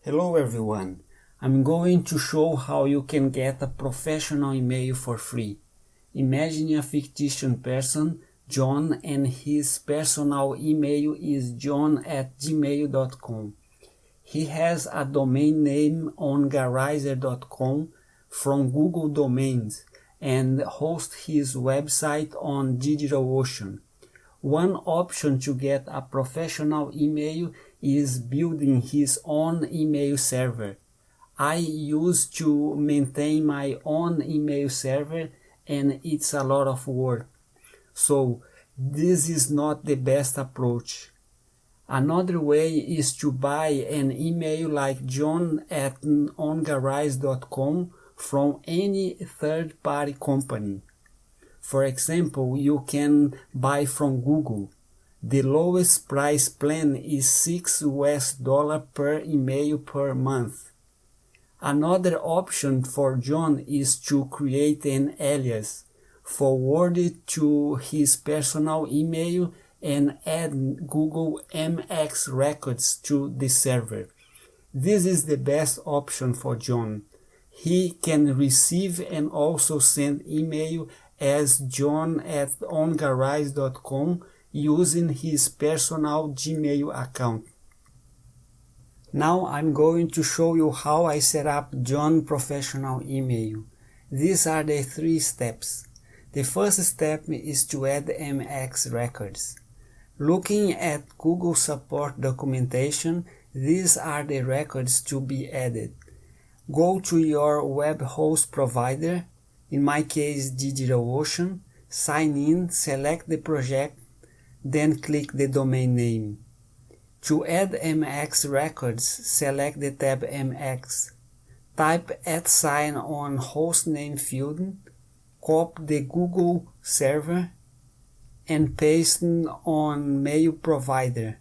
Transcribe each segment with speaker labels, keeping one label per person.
Speaker 1: Hello everyone, I'm going to show how you can get a professional email for free. Imagine a fictitious person, John, and his personal email is john@gmail.com. He has a domain name on Garaizer.com from Google Domains and hosts his website on DigitalOcean. One option to get a professional email is building his own email server. I used to maintain my own email server and it's a lot of work. So this is not the best approach. Another way is to buy an email like john@ongaraiz.com from any third-party company. For example, you can buy from Google. The lowest price plan is $6 per email per month. Another option for John is to create an alias, forward it to his personal email and add Google MX records to the server. This is the best option for John. He can receive and also send email as john@ongaraiz.com using his personal Gmail account. Now I'm going to show you how I set up John professional email. These are the 3 steps. The first step is to add MX records. Looking at Google support documentation, these are the records to be added. Go to your web host provider, in my case DigitalOcean, sign in, select the project, then click the domain name. To add MX records, select the tab MX. Type @ on hostname field, copy the Google server, and paste on mail provider.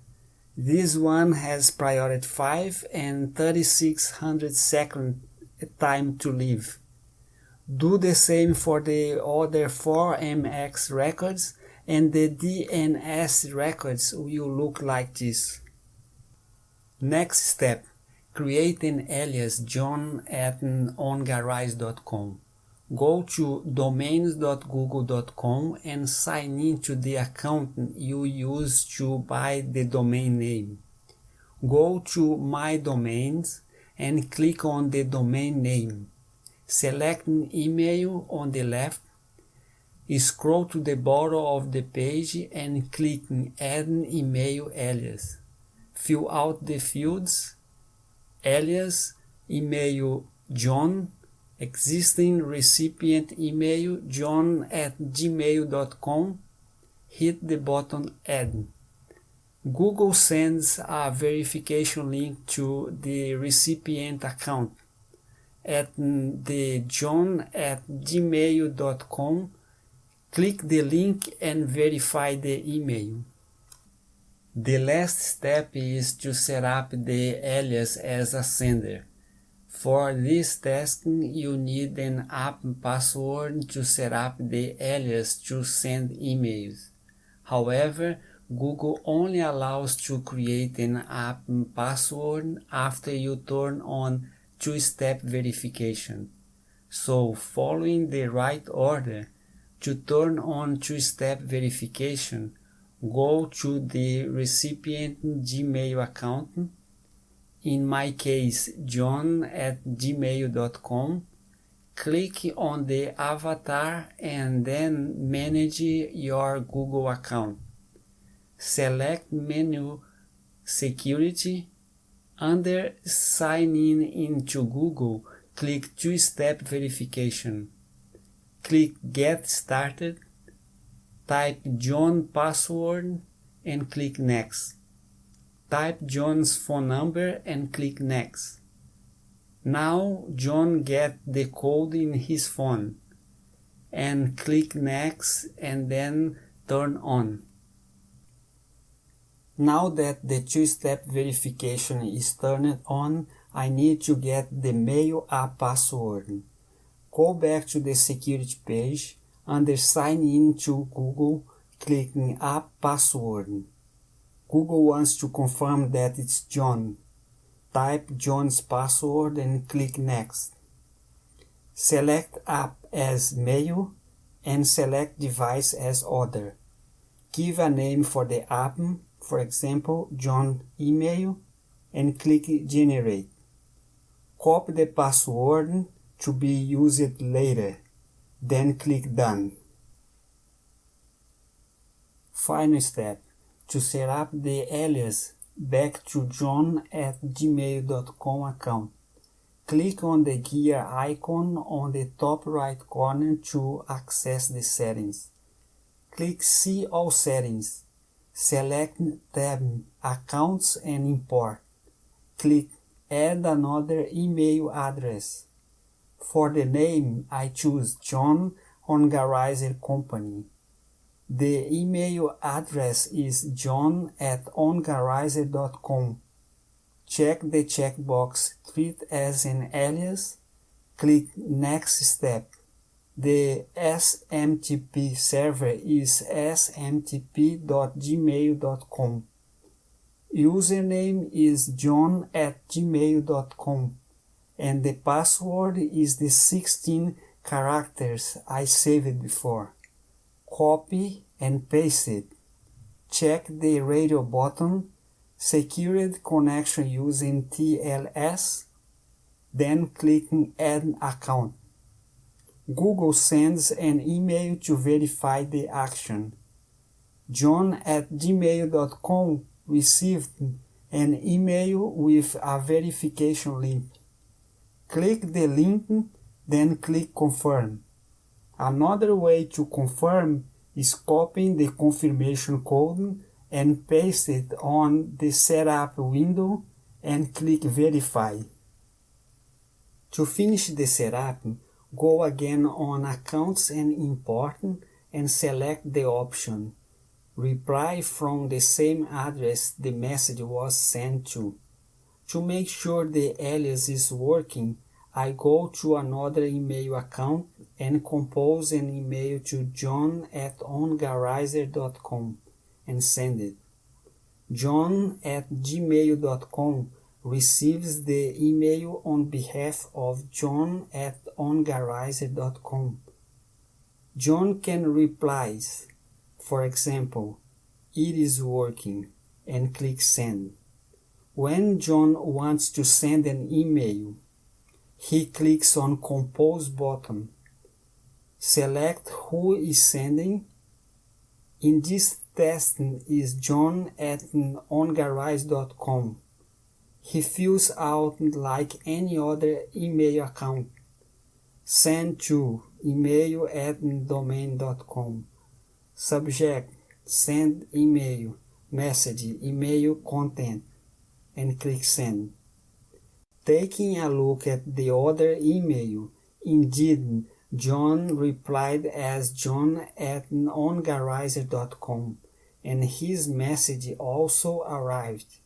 Speaker 1: This one has priority 5 and 3600 second time to leave. Do the same for the other 4 MX records, and the DNS records will look like this. Next step, create an alias john@ongaraiz.com. Go to domains.google.com and sign into the account you used to buy the domain name. Go to My Domains and click on the domain name. Select an email on the left. Scroll to the bottom of the page and click Add an email alias. Fill out the fields: alias, email John, existing recipient email john@gmail.com. Hit the button Add. Google sends a verification link to the recipient account. At the john@gmail.com, click the link and verify the email. The last step is to set up the alias as a sender. For this task, you need an app password to set up the alias to send emails. However, Google only allows to create an app password after you turn on two-step verification. So, following the right order, to turn on two-step verification, go to the recipient Gmail account, in my case john@gmail.com, click on the avatar and then manage your Google account. Select menu Security. Under Sign in into Google, click two-step verification. Click Get Started. Type John password and click Next. Type John's phone number and click Next. Now John gets the code in his phone, and click Next and then Turn on. Now that the two-step verification is turned on, I need to get the mail app password. Go back to the security page. Under Sign in to Google, clicking App Password. Google wants to confirm that it's John. type John's password and click Next. Select App as Mail and select Device as Other. Give a name for the app, for example, John Email, and click Generate. Copy the password to be used later, then click Done. Final step, to set up the alias back to john@gmail.com account. Click on the gear icon on the top right corner to access the settings. Click See All Settings. Select tab Accounts and Import. Click Add another email address. For the name, I choose John Ongarizer Company. The email address is john@ongarizer.com. Check the checkbox Treat as an alias. Click Next Step. The SMTP server is smtp.gmail.com. Username is john@gmail.com and the password is the 16 characters I saved before. Copy and paste it. Check the radio button. Secured connection using TLS. Then click Add Account. Google sends an email to verify the action. John@gmail.com received an email with a verification link. Click the link, then click Confirm. Another way to confirm is copying the confirmation code and paste it on the setup window and click Verify. To finish the setup, go again on Accounts and Import and select the option Reply from the same address the message was sent to. To make sure the alias is working, I go to another email account and compose an email to john@ongarizer.com and send it. John@gmail.com receives the email on behalf of john@ongarizer.com. John can reply, for example, "It is working," and click Send. When John wants to send an email, he clicks on Compose button. Select who is sending. In this test is john@ongarizer.com. He fills out like any other email account. Send to email@domain.com. Subject, send email, message, email content, and click Send. Taking a look at the other email, indeed, John replied as john@ongarizer.com, and his message also arrived.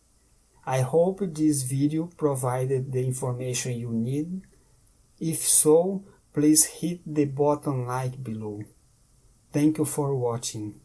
Speaker 1: I hope this video provided the information you need. If so, please hit the button like below. Thank you for watching.